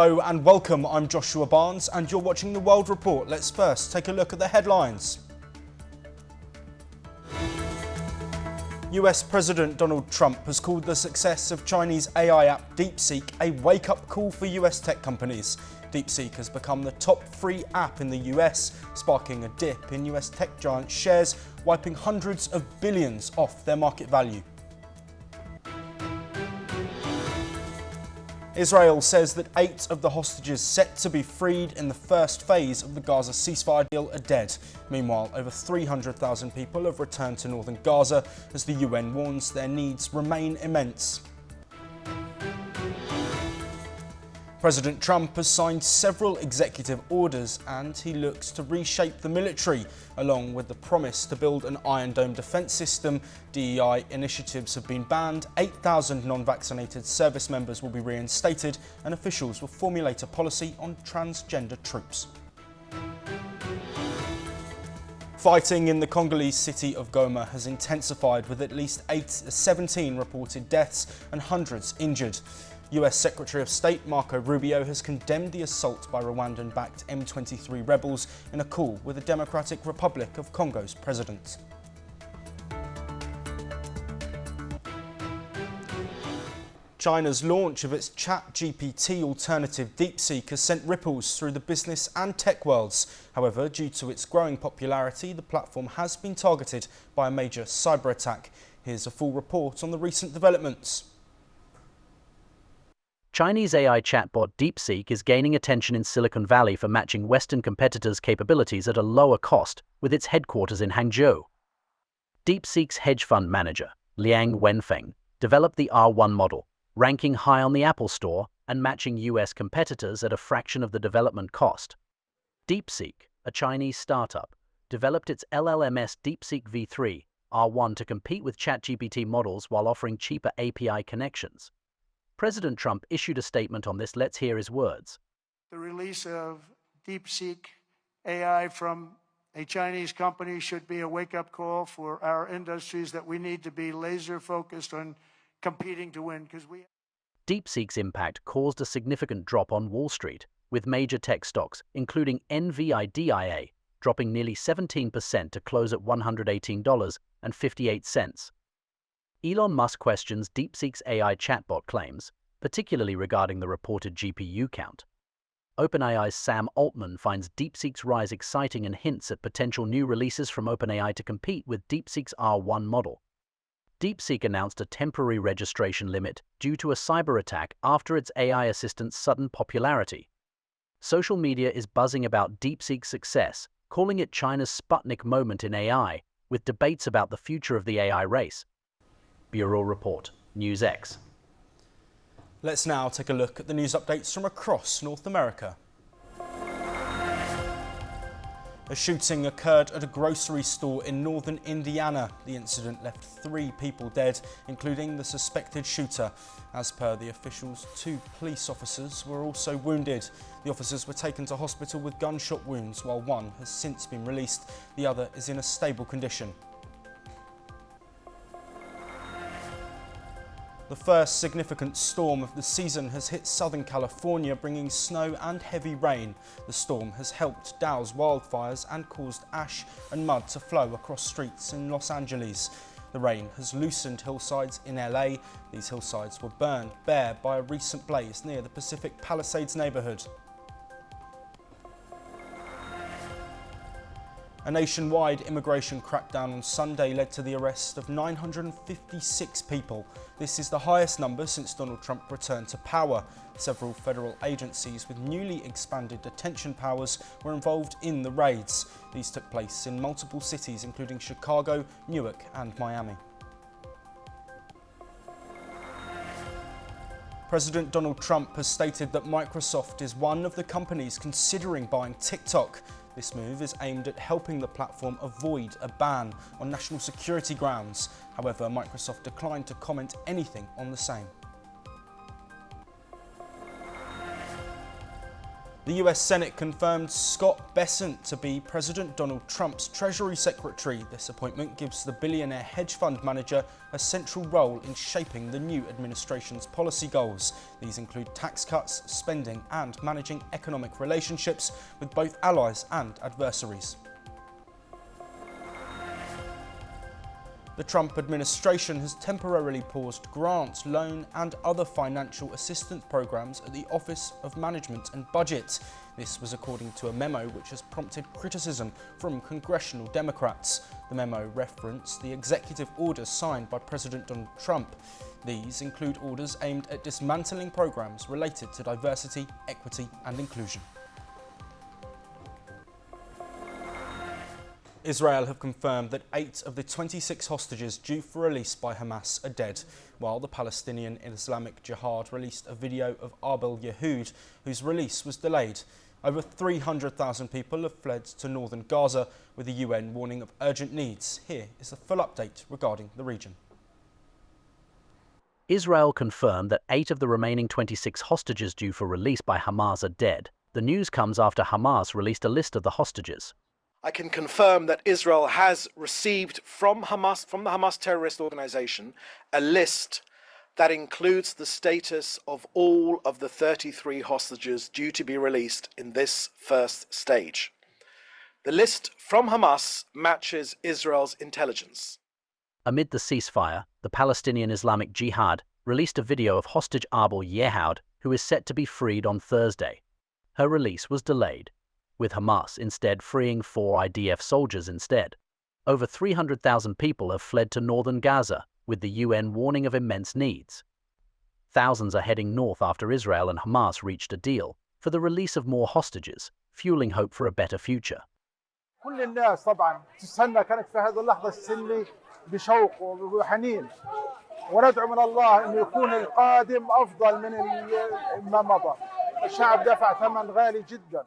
Hello and welcome, I'm Joshua Barnes and you're watching The World Report. Let's first take a look at the headlines. US President Donald Trump has called the success of Chinese AI app DeepSeek a wake-up call for US tech companies. DeepSeek has become the top free app in the US, sparking a dip in US tech giant shares, wiping hundreds of billions off their market value. Israel says that 8 of the hostages set to be freed in the first phase of the Gaza ceasefire deal are dead. Meanwhile, over 300,000 people have returned to northern Gaza as the UN warns their needs remain immense. President Trump has signed several executive orders and he looks to reshape the military, along with the promise to build an Iron Dome defence system. DEI initiatives have been banned, 8,000 non-vaccinated service members will be reinstated, and officials will formulate a policy on transgender troops. Fighting in the Congolese city of Goma has intensified with at least 17 reported deaths and hundreds injured. US Secretary of State Marco Rubio has condemned the assault by Rwandan-backed M23 rebels in a call with the Democratic Republic of Congo's president. China's launch of its ChatGPT alternative DeepSeek has sent ripples through the business and tech worlds. However, due to its growing popularity, the platform has been targeted by a major cyber attack. Here's a full report on the recent developments. Chinese AI chatbot DeepSeek is gaining attention in Silicon Valley for matching Western competitors' capabilities at a lower cost, with its headquarters in Hangzhou. DeepSeek's hedge fund manager, Liang Wenfeng, developed the R1 model, ranking high on the Apple Store and matching US competitors at a fraction of the development cost. DeepSeek, a Chinese startup, developed its LLMS DeepSeek v3 R1 to compete with ChatGPT models while offering cheaper API connections. President Trump issued a statement on this. Let's hear his words. The release of DeepSeek AI from a Chinese company should be a wake-up call for our industries that we need to be laser-focused on competing to win. DeepSeek's impact caused a significant drop on Wall Street, with major tech stocks, including NVIDIA, dropping nearly 17% to close at $118.58. Elon Musk questions DeepSeek's AI chatbot claims, particularly regarding the reported GPU count. OpenAI's Sam Altman finds DeepSeek's rise exciting and hints at potential new releases from OpenAI to compete with DeepSeek's R1 model. DeepSeek announced a temporary registration limit due to a cyber attack after its AI assistant's sudden popularity. Social media is buzzing about DeepSeek's success, calling it China's Sputnik moment in AI, with debates about the future of the AI race. Bureau Report, NewsX. Let's now take a look at the news updates from across North America. A shooting occurred at a grocery store in northern Indiana. The incident left 3 people dead, including the suspected shooter. As per the officials, 2 police officers were also wounded. The officers were taken to hospital with gunshot wounds, while one has since been released. The other is in a stable condition. The first significant storm of the season has hit Southern California, bringing snow and heavy rain. The storm has helped douse wildfires and caused ash and mud to flow across streets in Los Angeles. The rain has loosened hillsides in LA. These hillsides were burned bare by a recent blaze near the Pacific Palisades neighborhood. A nationwide immigration crackdown on Sunday led to the arrest of 956 people. This is the highest number since Donald Trump returned to power. Several federal agencies with newly expanded detention powers were involved in the raids. These took place in multiple cities, including Chicago, Newark, and Miami. President Donald Trump has stated that Microsoft is one of the companies considering buying TikTok. This move is aimed at helping the platform avoid a ban on national security grounds. However, Microsoft declined to comment anything on the same. The US Senate confirmed Scott Bessent to be President Donald Trump's Treasury Secretary. This appointment gives the billionaire hedge fund manager a central role in shaping the new administration's policy goals. These include tax cuts, spending, and managing economic relationships with both allies and adversaries. The Trump administration has temporarily paused grant, loan and other financial assistance programs at the Office of Management and Budget. This was according to a memo which has prompted criticism from congressional Democrats. The memo referenced the executive orders signed by President Donald Trump. These include orders aimed at dismantling programs related to diversity, equity and inclusion. Israel have confirmed that 8 of the 26 hostages due for release by Hamas are dead, while the Palestinian Islamic Jihad released a video of Abel Yehud, whose release was delayed. Over 300,000 people have fled to northern Gaza, with the UN warning of urgent needs. Here is the full update regarding the region. Israel confirmed that 8 of the remaining 26 hostages due for release by Hamas are dead. The news comes after Hamas released a list of the hostages. I can confirm that Israel has received from the Hamas terrorist organization, a list that includes the status of all of the 33 hostages due to be released in this first stage. The list from Hamas matches Israel's intelligence. Amid the ceasefire, the Palestinian Islamic Jihad released a video of hostage Abel Yehud, who is set to be freed on Thursday. Her release was delayed, with Hamas instead freeing 4 IDF soldiers instead. Over 300,000 people have fled to northern Gaza, with the UN warning of immense needs. Thousands are heading north after Israel and Hamas reached a deal for the release of more hostages, fueling hope for a better future. كل الناس طبعا تستنى كانت في هذه اللحظة السنة بشوق وحنين وندعو من الله أن يكون القادم أفضل من ما مضى. الشعب دفع ثمن غالي جدا.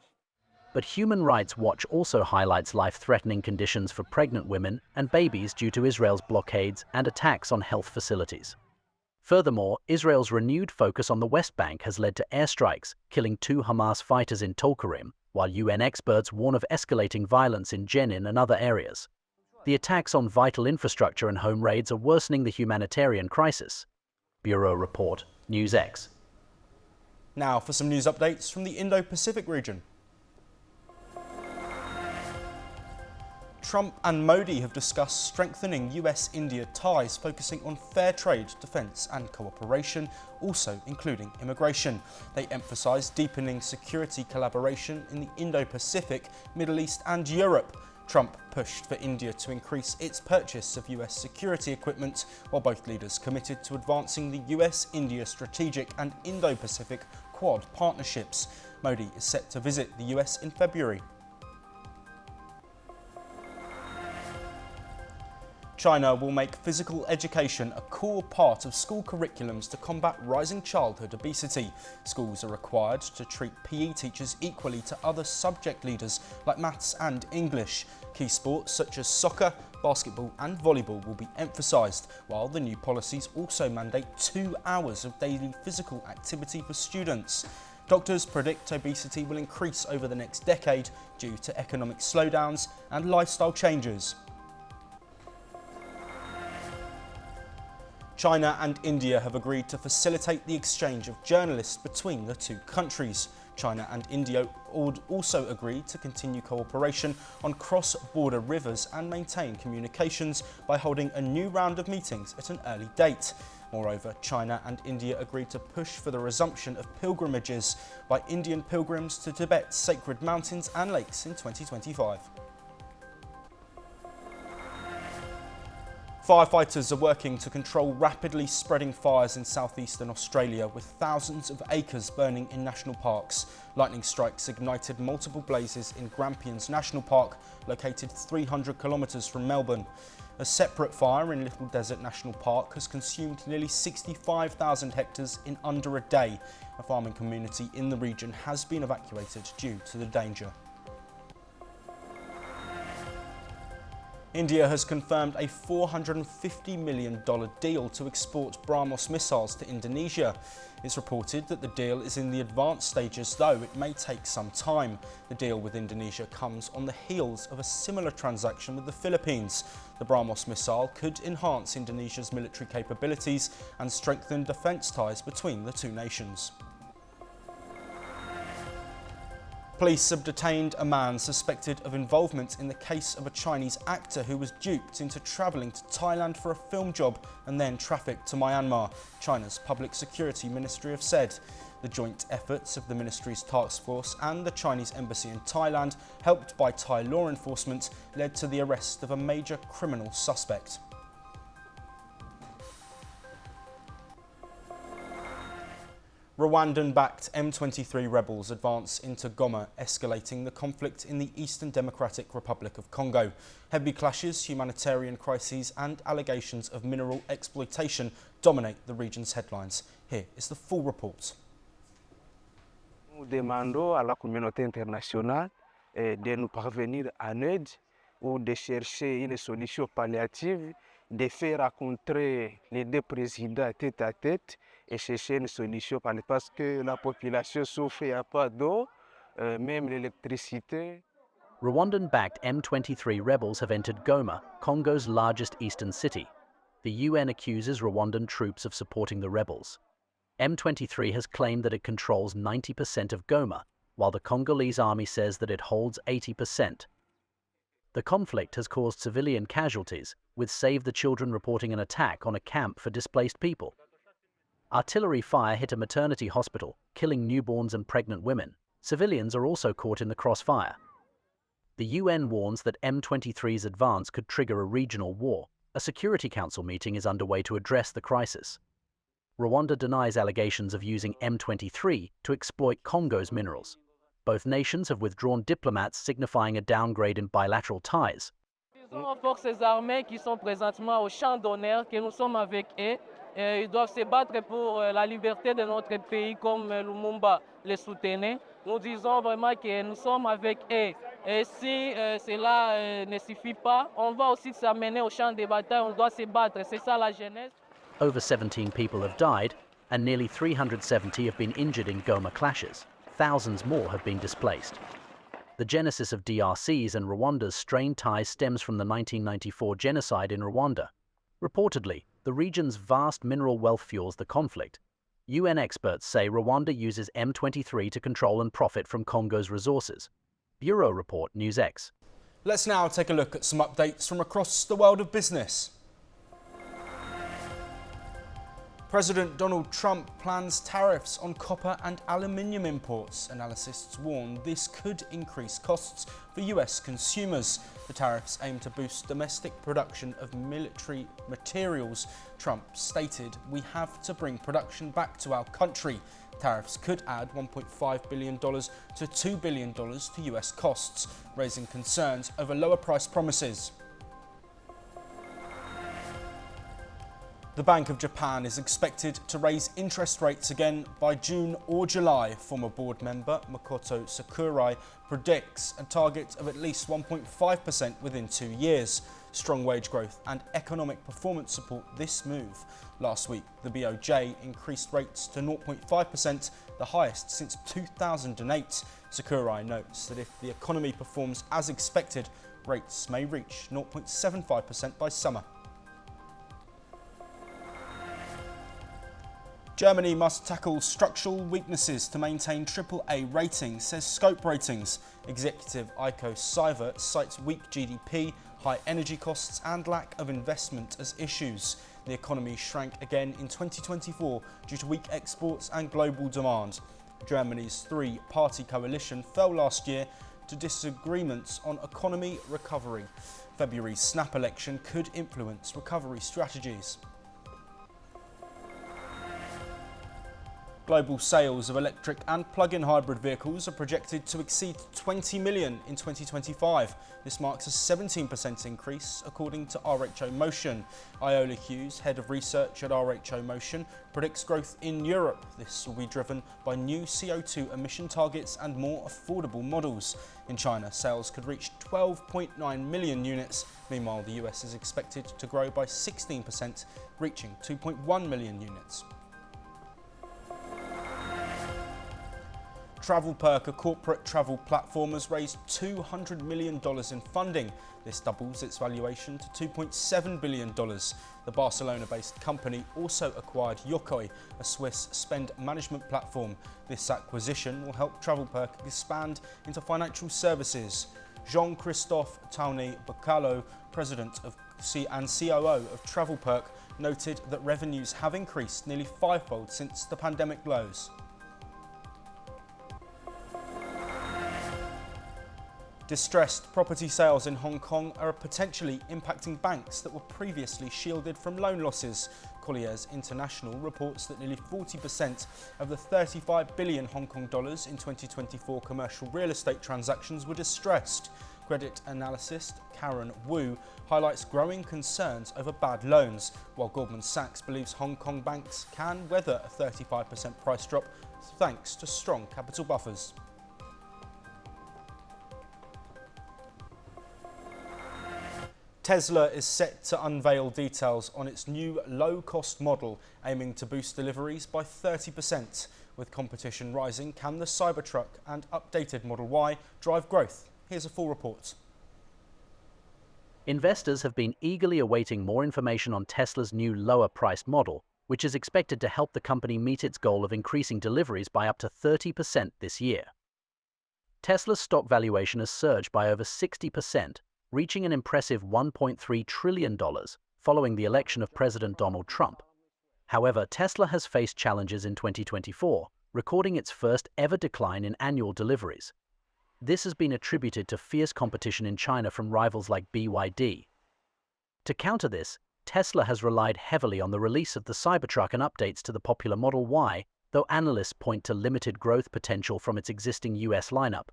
But Human Rights Watch also highlights life-threatening conditions for pregnant women and babies due to Israel's blockades and attacks on health facilities. Furthermore, Israel's renewed focus on the West Bank has led to airstrikes, killing 2 Hamas fighters in Tulkarem, while UN experts warn of escalating violence in Jenin and other areas. The attacks on vital infrastructure and home raids are worsening the humanitarian crisis. Bureau Report, NewsX. Now for some news updates from the Indo-Pacific region. Trump and Modi have discussed strengthening US-India ties, focusing on fair trade, defence and cooperation, also including immigration. They emphasised deepening security collaboration in the Indo-Pacific, Middle East and Europe. Trump pushed for India to increase its purchase of US security equipment, while both leaders committed to advancing the US-India strategic and Indo-Pacific Quad partnerships. Modi is set to visit the US in February. China will make physical education a core part of school curriculums to combat rising childhood obesity. Schools are required to treat PE teachers equally to other subject leaders like maths and English. Key sports such as soccer, basketball and volleyball will be emphasised, while the new policies also mandate 2 hours of daily physical activity for students. Doctors predict obesity will increase over the next decade due to economic slowdowns and lifestyle changes. China and India have agreed to facilitate the exchange of journalists between the 2 countries. China and India also agreed to continue cooperation on cross-border rivers and maintain communications by holding a new round of meetings at an early date. Moreover, China and India agreed to push for the resumption of pilgrimages by Indian pilgrims to Tibet's sacred mountains and lakes in 2025. Firefighters are working to control rapidly spreading fires in southeastern Australia, with thousands of acres burning in national parks. Lightning strikes ignited multiple blazes in Grampians National Park, located 300 kilometres from Melbourne. A separate fire in Little Desert National Park has consumed nearly 65,000 hectares in under a day. A farming community in the region has been evacuated due to the danger. India has confirmed a $450 million deal to export BrahMos missiles to Indonesia. It's reported that the deal is in the advanced stages, though it may take some time. The deal with Indonesia comes on the heels of a similar transaction with the Philippines. The BrahMos missile could enhance Indonesia's military capabilities and strengthen defence ties between the two nations. Police have detained a man suspected of involvement in the case of a Chinese actor who was duped into travelling to Thailand for a film job and then trafficked to Myanmar, China's Public Security Ministry have said. The joint efforts of the ministry's task force and the Chinese embassy in Thailand, helped by Thai law enforcement, led to the arrest of a major criminal suspect. Rwandan-backed M23 rebels advance into Goma, escalating the conflict in the Eastern Democratic Republic of Congo. Heavy clashes, humanitarian crises and allegations of mineral exploitation dominate the region's headlines. Here is the full report. Nous demandons à la communauté internationale de nous parvenir en aide ou de chercher une solution palliative, de faire rencontrer les deux présidents tête à tête et chercher une solution parce que la population souffre, il n'y a pas d'eau, même l'électricité. Rwandan-backed M23 rebels have entered Goma, Congo's largest eastern city. The UN accuses Rwandan troops of supporting the rebels. M23 has claimed that it controls 90% of Goma, while the Congolese army says that it holds 80%. The conflict has caused civilian casualties, with Save the Children reporting an attack on a camp for displaced people. Artillery fire hit a maternity hospital, killing newborns and pregnant women. Civilians are also caught in the crossfire. The UN warns that M23's advance could trigger a regional war. A Security Council meeting is underway to address the crisis. Rwanda denies allegations of using M23 to exploit Congo's minerals. Both nations have withdrawn diplomats, signifying a downgrade in bilateral ties. Disons aux forces armées qui sont présentement au champ d'honneur que nous sommes avec eux. Ils doivent se battre pour la liberté de notre pays comme Lumumba le soutenait. Nous disons vraiment que nous sommes avec eux. Et si cela ne suffit pas, on va aussi s'amener au champ de bataille, on doit se battre. C'est ça la jeunesse. Over 17 people have died, and nearly 370 have been injured in Goma clashes. Thousands more have been displaced. The genesis of DRC's and Rwanda's strained ties stems from the 1994 genocide in Rwanda. Reportedly, the region's vast mineral wealth fuels the conflict. UN experts say Rwanda uses M23 to control and profit from Congo's resources. Bureau Report, NewsX. Let's now take a look at some updates from across the world of business. President Donald Trump plans tariffs on copper and aluminium imports. Analysts warn this could increase costs for US consumers. The tariffs aim to boost domestic production of military materials. Trump stated, "We have to bring production back to our country." Tariffs could add $1.5 billion to $2 billion to US costs, raising concerns over lower price promises. The Bank of Japan is expected to raise interest rates again by June or July. Former board member Makoto Sakurai predicts a target of at least 1.5% within 2 years. Strong wage growth and economic performance support this move. Last week, the BOJ increased rates to 0.5%, the highest since 2008. Sakurai notes that if the economy performs as expected, rates may reach 0.75% by summer. Germany must tackle structural weaknesses to maintain AAA rating, says Scope Ratings. Executive Eiko Seivert cites weak GDP, high energy costs and lack of investment as issues. The economy shrank again in 2024 due to weak exports and global demand. Germany's three-party coalition fell last year to disagreements on economy recovery. February's snap election could influence recovery strategies. Global sales of electric and plug-in hybrid vehicles are projected to exceed 20 million in 2025. This marks a 17% increase, according to RHO Motion. Iola Hughes, head of research at RHO Motion, predicts growth in Europe. This will be driven by new CO2 emission targets and more affordable models. In China, sales could reach 12.9 million units. Meanwhile, the US is expected to grow by 16%, reaching 2.1 million units. TravelPerk, a corporate travel platform, has raised $200 million in funding. This doubles its valuation to $2.7 billion. The Barcelona-based company also acquired Yokoi, a Swiss spend management platform. This acquisition will help TravelPerk expand into financial services. Jean-Christophe Taunay-Bacalo, president and COO of TravelPerk, noted that revenues have increased nearly fivefold since the pandemic lows. Distressed property sales in Hong Kong are potentially impacting banks that were previously shielded from loan losses. Colliers International reports that nearly 40% of the 35 billion Hong Kong dollars in 2024 commercial real estate transactions were distressed. Credit analyst Karen Wu highlights growing concerns over bad loans, while Goldman Sachs believes Hong Kong banks can weather a 35% price drop thanks to strong capital buffers. Tesla is set to unveil details on its new low-cost model, aiming to boost deliveries by 30%. With competition rising, can the Cybertruck and updated Model Y drive growth? Here's a full report. Investors have been eagerly awaiting more information on Tesla's new lower-priced model, which is expected to help the company meet its goal of increasing deliveries by up to 30% this year. Tesla's stock valuation has surged by over 60%, reaching an impressive $1.3 trillion following the election of President Donald Trump. However, Tesla has faced challenges in 2024, recording its first ever decline in annual deliveries. This has been attributed to fierce competition in China from rivals like BYD. To counter this, Tesla has relied heavily on the release of the Cybertruck and updates to the popular Model Y, though analysts point to limited growth potential from its existing US lineup.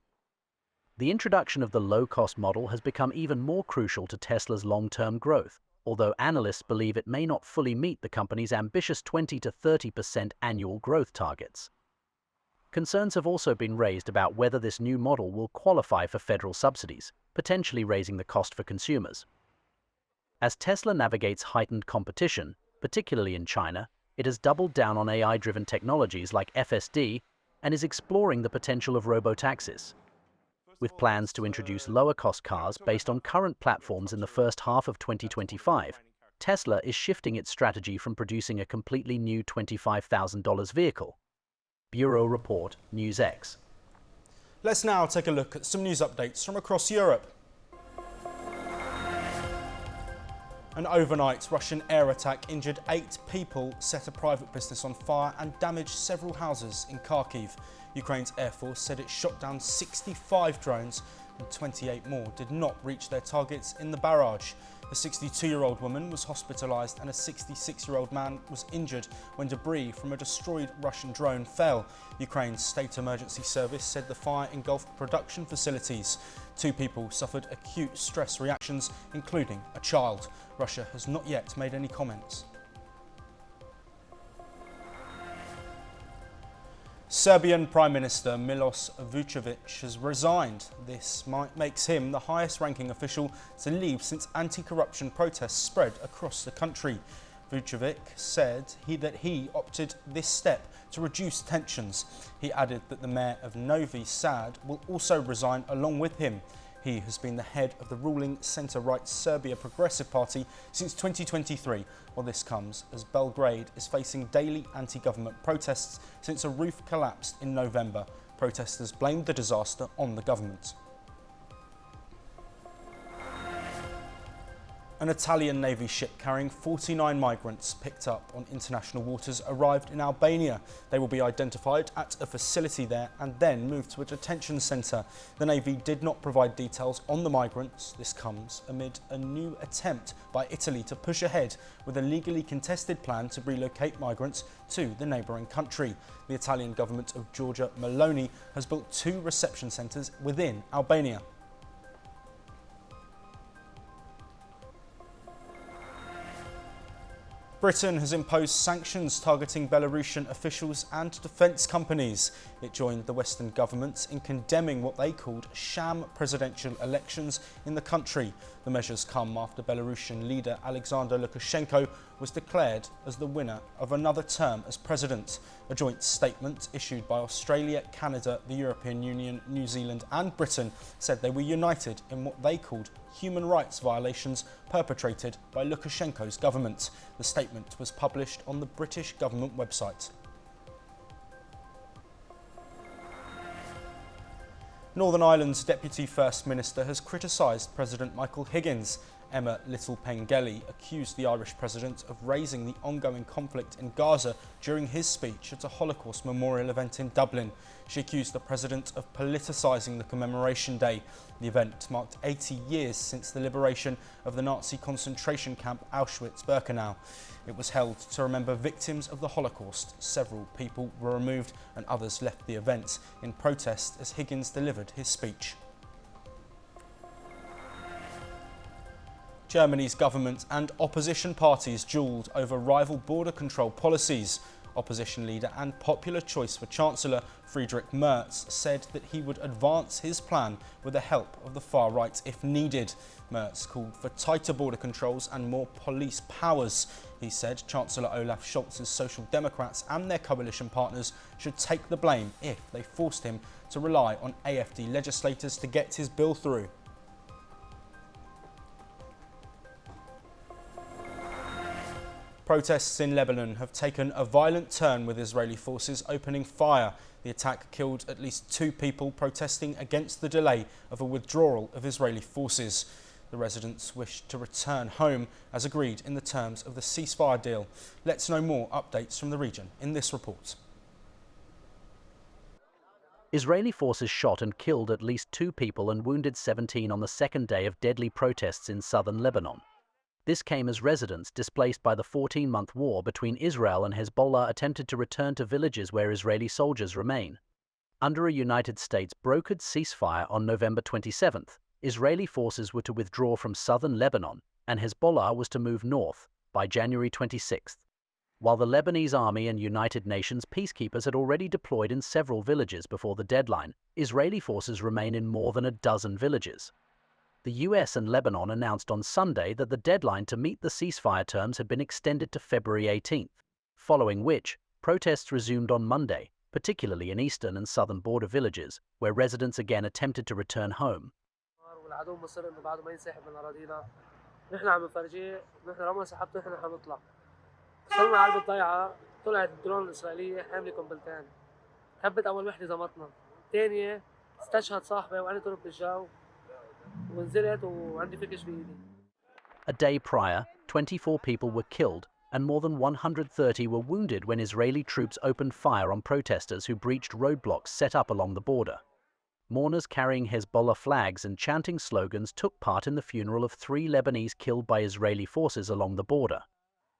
The introduction of the low-cost model has become even more crucial to Tesla's long-term growth, although analysts believe it may not fully meet the company's ambitious 20 to 30% annual growth targets. Concerns have also been raised about whether this new model will qualify for federal subsidies, potentially raising the cost for consumers. As Tesla navigates heightened competition, particularly in China, it has doubled down on AI-driven technologies like FSD and is exploring the potential of robotaxis. With plans to introduce lower-cost cars based on current platforms in the first half of 2025, Tesla is shifting its strategy from producing a completely new $25,000 vehicle. Bureau Report, NewsX. Let's now take a look at some news updates from across Europe. An overnight Russian air attack injured 8 people, set a private business on fire and damaged several houses in Kharkiv. Ukraine's Air Force said it shot down 65 drones and 28 more did not reach their targets in the barrage. A 62-year-old woman was hospitalized and a 66-year-old man was injured when debris from a destroyed Russian drone fell. Ukraine's State Emergency Service said the fire engulfed production facilities. 2 people suffered acute stress reactions, including a child. Russia has not yet made any comments. Serbian Prime Minister Milos Vučević has resigned. This makes him the highest-ranking official to leave since anti-corruption protests spread across the country. Vučević said that he opted this step to reduce tensions. He added that the mayor of Novi Sad will also resign along with him. He has been the head of the ruling centre-right Serbia Progressive Party since 2023, while this comes as Belgrade is facing daily anti-government protests since a roof collapsed in November. Protesters blamed the disaster on the government. An Italian Navy ship carrying 49 migrants picked up on international waters arrived in Albania. They will be identified at a facility there and then moved to a detention centre. The Navy did not provide details on the migrants. This comes amid a new attempt by Italy to push ahead with a legally contested plan to relocate migrants to the neighbouring country. The Italian government of Giorgia Meloni has built 2 reception centres within Albania. Britain has imposed sanctions targeting Belarusian officials and defence companies. It joined the Western governments in condemning what they called sham presidential elections in the country. The measures come after Belarusian leader Alexander Lukashenko was declared as the winner of another term as president. A joint statement issued by Australia, Canada, the European Union, New Zealand and Britain said they were united in what they called human rights violations perpetrated by Lukashenko's government. The statement was published on the British government website. Northern Ireland's Deputy First Minister has criticised President Michael Higgins. Emma Little-Pengelly accused the Irish President of raising the ongoing conflict in Gaza during his speech at a Holocaust memorial event in Dublin. She accused the President of politicising the commemoration day. The event marked 80 years since the liberation of the Nazi concentration camp Auschwitz-Birkenau. It was held to remember victims of the Holocaust. Several people were removed and others left the event in protest as Higgins delivered his speech. Germany's government and opposition parties duelled over rival border control policies. Opposition leader and popular choice for Chancellor Friedrich Merz said that he would advance his plan with the help of the far right if needed. Merz called for tighter border controls and more police powers. He said Chancellor Olaf Scholz's Social Democrats and their coalition partners should take the blame if they forced him to rely on AfD legislators to get his bill through. Protests in Lebanon have taken a violent turn with Israeli forces opening fire. The attack killed at least 2 people protesting against the delay of a withdrawal of Israeli forces. The residents wished to return home as agreed in the terms of the ceasefire deal. Let's know more updates from the region in this report. Israeli forces shot and killed at least 2 people and wounded 17 on the second day of deadly protests in southern Lebanon. This came as residents displaced by the 14-month war between Israel and Hezbollah attempted to return to villages where Israeli soldiers remain. Under a United States brokered ceasefire on November 27th, Israeli forces were to withdraw from southern Lebanon and Hezbollah was to move north by January 26th. While the Lebanese army and United Nations peacekeepers had already deployed in several villages before the deadline, Israeli forces remain in more than a dozen villages. The US and Lebanon announced on Sunday that the deadline to meet the ceasefire terms had been extended to February 18th, following which protests resumed on Monday, particularly in eastern and southern border villages, where residents again attempted to return home. A day prior, 24 people were killed and more than 130 were wounded when Israeli troops opened fire on protesters who breached roadblocks set up along the border. Mourners carrying Hezbollah flags and chanting slogans took part in the funeral of 3 Lebanese killed by Israeli forces along the border.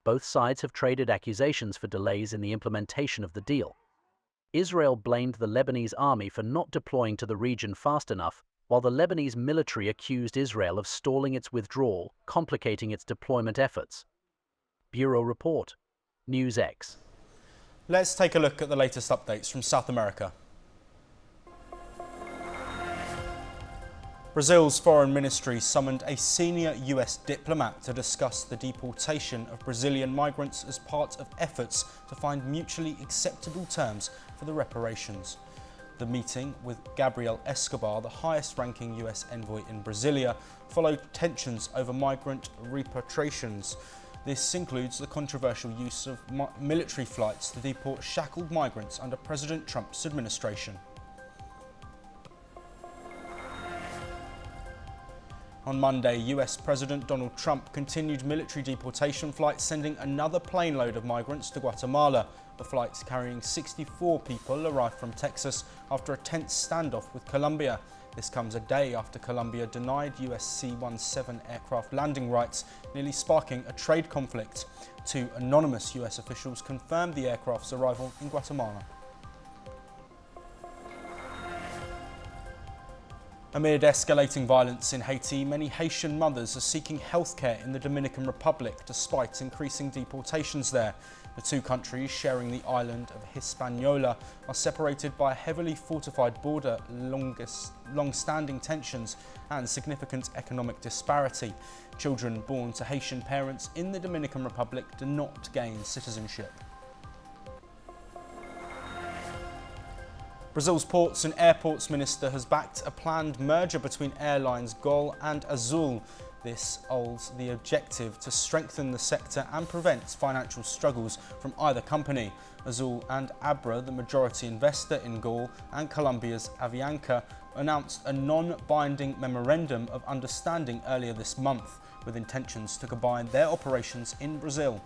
Both sides have traded accusations for delays in the implementation of the deal. Israel blamed the Lebanese army for not deploying to the region fast enough, while the Lebanese military accused Israel of stalling its withdrawal, complicating its deployment efforts. Bureau Report, NewsX. Let's take a look at the latest updates from South America. Brazil's foreign ministry summoned a senior US diplomat to discuss the deportation of Brazilian migrants as part of efforts to find mutually acceptable terms for the reparations. The meeting with Gabriel Escobar, the highest-ranking US envoy in Brasilia, followed tensions over migrant repatriations. This includes the controversial use of military flights to deport shackled migrants under President Trump's administration. On Monday, US President Donald Trump continued military deportation flights, sending another plane load of migrants to Guatemala. The flights carrying 64 people arrived from Texas after a tense standoff with Colombia. This comes a day after Colombia denied US C-17 aircraft landing rights, nearly sparking a trade conflict. Two anonymous US officials confirmed the aircraft's arrival in Guatemala. Amid escalating violence in Haiti, many Haitian mothers are seeking healthcare in the Dominican Republic despite increasing deportations there. The two countries, sharing the island of Hispaniola, are separated by a heavily fortified border, long-standing tensions and significant economic disparity. Children born to Haitian parents in the Dominican Republic do not gain citizenship. Brazil's Ports and Airports Minister has backed a planned merger between airlines Gol and Azul. This holds the objective to strengthen the sector and prevent financial struggles from either company. Azul and Abra, the majority investor in Gol and Colombia's Avianca, announced a non-binding memorandum of understanding earlier this month, with intentions to combine their operations in Brazil.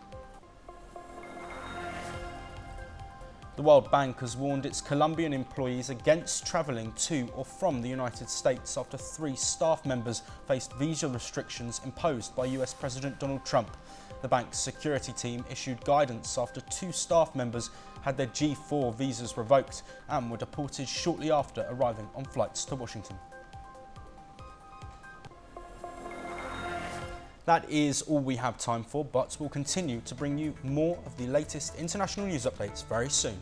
The World Bank has warned its Colombian employees against travelling to or from the United States after 3 staff members faced visa restrictions imposed by US President Donald Trump. The bank's security team issued guidance after 2 staff members had their G4 visas revoked and were deported shortly after arriving on flights to Washington. That is all we have time for, but we'll continue to bring you more of the latest international news updates very soon.